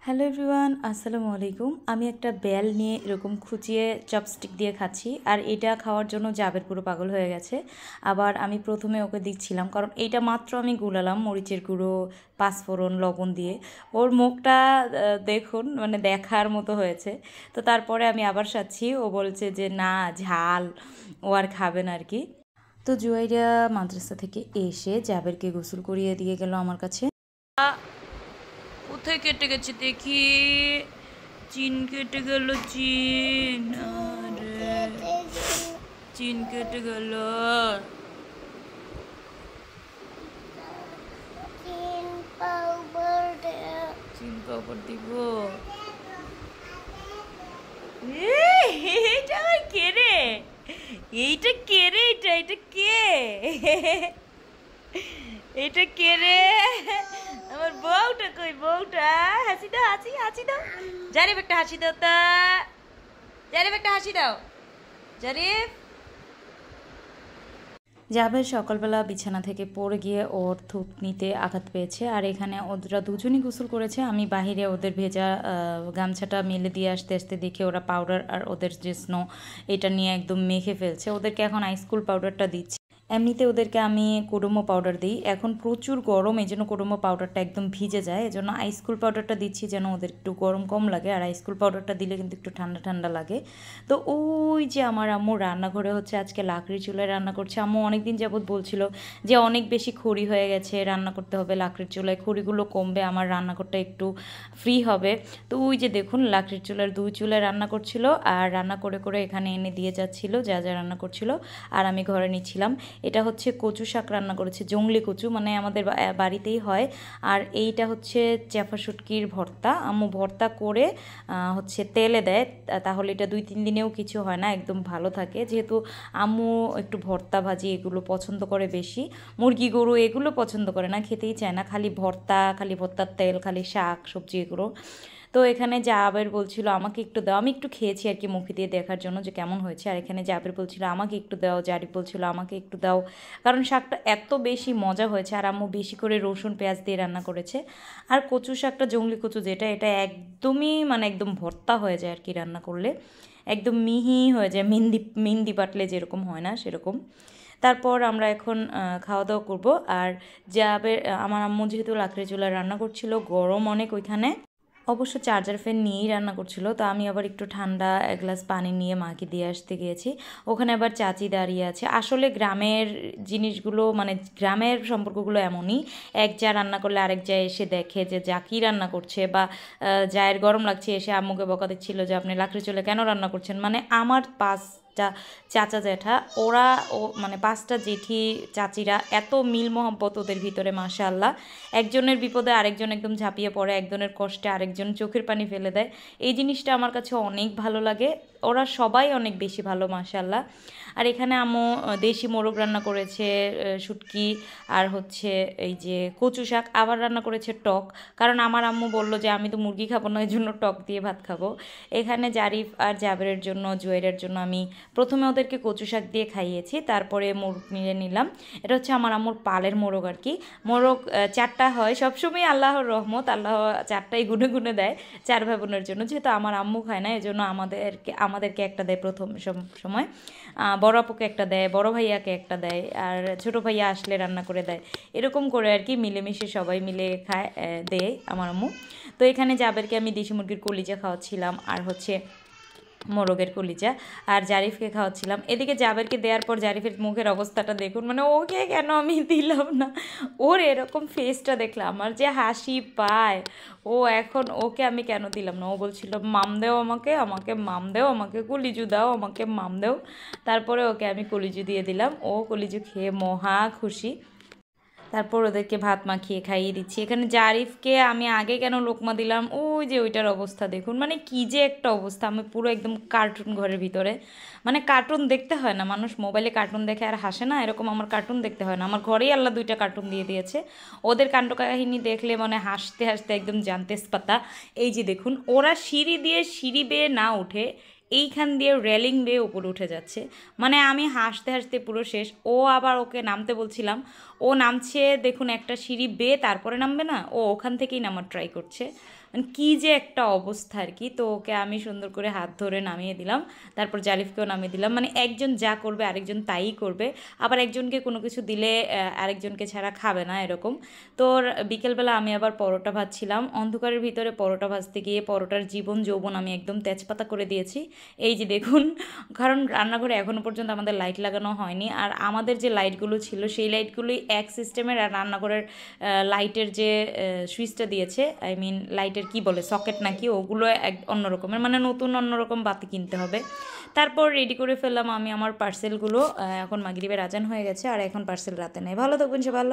Hello everyone, আসসালামু আলাইকুম। আমি একটা বেল নিয়ে এরকম খুঁচিয়ে চপস্টিক দিয়ে খাচ্ছি, আর এটা খাওয়ার জন্য জাবের পুরো পাগল হয়ে গেছে। আবার আমি প্রথমে ওকে দিচ্ছিলাম, কারণ এইটা মাত্র আমি গুলালাম মরিচের গুঁড়ো, পাঁচফোড়ন, লবণ দিয়ে। ওর মুখটা দেখুন, মানে দেখার মতো হয়েছে। তো তারপরে আমি আবার খাচ্ছি, ও বলছে যে না ঝাল, ও আর খাবে না আর কি। তো জুয়াইরা মাদ্রাসা থেকে এসে জাবেরকে গোসল করিয়ে দিয়ে গেল আমার কাছে। কোথায় কেটে গেছে দেখি? চিন কেটে গেল, চিন। আরে চিন কেটে গেল। চিন পাউডার দিব। এইটা কে রে? এইটা কে রে? এটা কে? এটা কে রে? আমার বউটা কই? বউটা হাসি দাও, হাসি হাসি দাও। জারিফ একটা হাসি দাও তা। জারিফ একটা হাসি দাও। জারিফ। জাবের সকালবেলা বিছানা থেকে পড়ে গিয়ে ওর থুতনিতে আঘাত পেয়েছে, আর এখানে ওরা দুজনই গোসল করেছে। আমি বাহিরে ওদের ভেজা গামছাটা মেলে দিয়ে আসতে আসতে দেখে ওরা পাউডার আর ওদের যে স্নো এটা নিয়ে একদম মেখে ফেলছে। ওদেরকে এখন আইসকুল পাউডারটা দিচ্ছি। এমনিতে ওদেরকে আমি কোডোমো পাউডার দিই, এখন প্রচুর গরম, এই জন্য কোডোমো পাউডারটা একদম ভিজে যায়, এজন্য আইসকুল পাউডারটা দিচ্ছি যেন ওদের একটু গরম কম লাগে। আর আইসকুল পাউডারটা দিলে কিন্তু একটু ঠান্ডা ঠান্ডা লাগে। তো ওই যে আমার আম্মু রান্নাঘরে হচ্ছে আজকে লাকড়ির চুলায় রান্না করছে। আম্মু অনেকদিন যাবৎ বলছিল যে অনেক বেশি খড়ি হয়ে গেছে, রান্না করতে হবে লাকড়ির চুলায়, খড়িগুলো কমবে, আমার রান্নাঘরটা একটু ফ্রি হবে। তো ওই যে দেখুন লাকড়ির চুলার দুই চুলায় রান্না করছিল, আর রান্না করে করে এখানে এনে দিয়ে যাচ্ছিল যা যা রান্না করছিল, আর আমি ঘরে নিচ্ছিলাম। এটা হচ্ছে কচু শাক রান্না করেছে, জংলি কচু, মানে আমাদের বাড়িতেই হয়। আর এইটা হচ্ছে চ্যাফা শুটকির ভর্তা। আম্মু ভর্তা করে হচ্ছে তেলে দেয়, তাহলে এটা 2-3 দিনেও কিছু হয় না, একদম ভালো থাকে। যেহেতু আম্মু একটু ভর্তা ভাজি এগুলো পছন্দ করে বেশি, মুরগি গরু এগুলো পছন্দ করে না, খেতেই চায় না, খালি ভর্তা, খালি ভর্তার তেল, খালি শাক সবজি এগুলো। তো এখানে জাবের বলছিল আমাকে একটু দাও, আমি একটু খেয়েছি আর কি মুখে দিয়ে দেখার জন্য যে কেমন হয়েছে। আর এখানে জাবের বলছিল আমাকে একটু দাও, জারিফ বলছিল আমাকে একটু দাও, কারণ শাকটা এত বেশি মজা হয়েছে। আর আম্মু বেশি করে রসুন পেঁয়াজ দিয়ে রান্না করেছে। আর কচু শাকটা জংলি কচু যেটা, এটা একদমই মানে একদম ভর্তা হয়ে যায় আর কি রান্না করলে, একদম মিহি হয়ে যায়, মেহেন্দি মেহেন্দি বাটলে যেরকম হয় না সেরকম। তারপর আমরা এখন খাওয়া দাওয়া করবো। আর জাবের আমার আম্মু যেহেতু লাকড়ি চুলায় রান্না করছিল, গরম অনেক ওইখানে, অবশ্য চার্জার ফ্যান নিয়েই রান্না করছিল। তো আমি আবার একটু ঠান্ডা এক গ্লাস পানি নিয়ে মাকে দিয়ে আসতে গিয়েছি। ওখানে আবার চাচি দাঁড়িয়ে আছে। আসলে গ্রামের জিনিসগুলো, মানে গ্রামের সম্পর্কগুলো এমনই, এক যা রান্না করলে আরেক যা এসে দেখে যে যা কী রান্না করছে, বা জায়ের গরম লাগছে এসে আম্মুকে বকা দিচ্ছিল যে আপনি লাকড়ি চুলে কেন রান্না করছেন। মানে আমার চাচা জ্যাঠা, ওরা মানে 5টা জেঠি চাচিরা, এত মিল মহব্বত ওদের ভিতরে, মাশাআল্লাহ। একজনের বিপদে আরেকজন একদম ঝাঁপিয়ে পড়ে, একজনের কষ্টে আরেকজন চোখের পানি ফেলে দেয়। এই জিনিসটা আমার কাছে অনেক ভালো লাগে। ওরা সবাই অনেক বেশি ভালো, মাশাআল্লাহ। আর এখানে আম্মু দেশি মোরগ রান্না করেছে, শুটকি, আর হচ্ছে এই যে কচু শাক, আবার রান্না করেছে টক, কারণ আমার আম্মু বললো যে আমি তো মুরগি খাবো না, এই জন্য টক দিয়ে ভাত খাবো। এখানে জারিফ আর জাবেরের জন্য, জুয়াইরার জন্য আমি প্রথমে ওদেরকে কচু শাক দিয়ে খাইয়েছি, তারপরে মোরগ নিয়ে নিলাম। এটা হচ্ছে আমার আম্মুর পালের মোরগ আর কি। মোরগ 4টা হয় সবসময়, আল্লাহর রহমত, আল্লাহ 4টাই গুনে গুনে দেয় 4 ভাই বোনের জন্য। যেহেতু আমার আম্মু খায় না, এজন্য আমাদেরকে একটা দেয় প্রথম সময়, বড় আপুকে একটা দেয়, বড় ভাইয়াকে একটা দেয়, আর ছোট ভাইয়া আসলে রান্না করে দেয়। এরকম করে আর কি মিলেমিশে সবাই মিলে খায়, দেয় আমার আম্মু। তো এখানে জাবেরকে আমি দেশি মুরগির কলিজা খাওয়াচ্ছিলাম, আর হচ্ছে মোরগের কলিজা, আর জারিফকে খাওয়াচ্ছিলাম। এদিকে জাবেরকে দেওয়ার পর জারিফের মুখের অবস্থাটা দেখুন, মানে ওকে কেন আমি দিলাম না, ওর এরকম ফেসটা দেখলাম আমার যে হাসি পায়। ও এখন ওকে আমি কেন দিলাম না, ও বলছিল মাম দেও আমাকে, আমাকে মাম দেও, আমাকে কলিজু দাও, আমাকে মাম দেও। তারপরে ওকে আমি কলিজু দিয়ে দিলাম, ও কলিজু খেয়ে মহা খুশি। তারপর ওদেরকে ভাত মাখিয়ে খাইয়ে দিচ্ছি। এখানে জারিফকে আমি আগে কেন লোকমা দিলাম, ওই যে ওইটার অবস্থা দেখুন, মানে কি যে একটা অবস্থা, আমি পুরো একদম কার্টুন ঘরের ভিতরে, মানে কার্টুন দেখতে হয় না, মানুষ মোবাইলে কার্টুন দেখে আর হাসে না, এরকম আমার কার্টুন দেখতে হয় না। আমার ঘরেই আল্লাহ 2টা কার্টুন দিয়ে দিয়েছে, ওদের কাণ্ড কাহিনী দেখলে মানে হাসতে হাসতে একদম জানতেস পাতা। এই যে দেখুন ওরা সিঁড়ি বেয়ে না উঠে এইখান দিয়ে রেলিং বেয়ে উপরে উঠে যাচ্ছে, মানে আমি হাসতে হাসতে পুরো শেষ। ও আবার ওকে নামতে বলছিলাম, ও নামছে দেখুন একটা সিঁড়ি বেয়ে, তারপরে নামবে না, ও ওখান থেকেই নামার ট্রাই করছে। মানে কী যে একটা অবস্থা আর কি। তো ওকে আমি সুন্দর করে হাত ধরে নামিয়ে দিলাম, তারপর জারিফকেও নামিয়ে দিলাম। মানে একজন যা করবে আরেকজন তাই করবে, আবার একজনকে কোনো কিছু দিলে আরেকজনকে ছাড়া খাবে না এরকম। তো বিকেলবেলা আমি আবার পরোটা ভাজছিলাম, অন্ধকারের ভিতরে পরোটা ভাজতে গিয়ে পরোটার জীবন যৌবন আমি একদম তেজপাতা করে দিয়েছি। এই যে দেখুন, কারণ রান্নাঘরে এখনও পর্যন্ত আমাদের লাইট লাগানো হয়নি, আর আমাদের যে লাইটগুলো ছিল সেই লাইটগুলোই এক সিস্টেমের, আর রান্নাঘরের লাইটের যে সুইচটা দিয়েছে, আই মিন লাইটের কি বলে সকেট নাকি, ওগুলো এক অন্যরকমের, মানে নতুন অন্যরকম বাতি কিনতে হবে। তারপর রেডি করে ফেললাম আমি আমার পার্সেলগুলো। এখন মাগরিবের আজান হয়ে গেছে আর এখন পার্সেল রাতে নেই। ভালো থাকবেন সে, ভালো।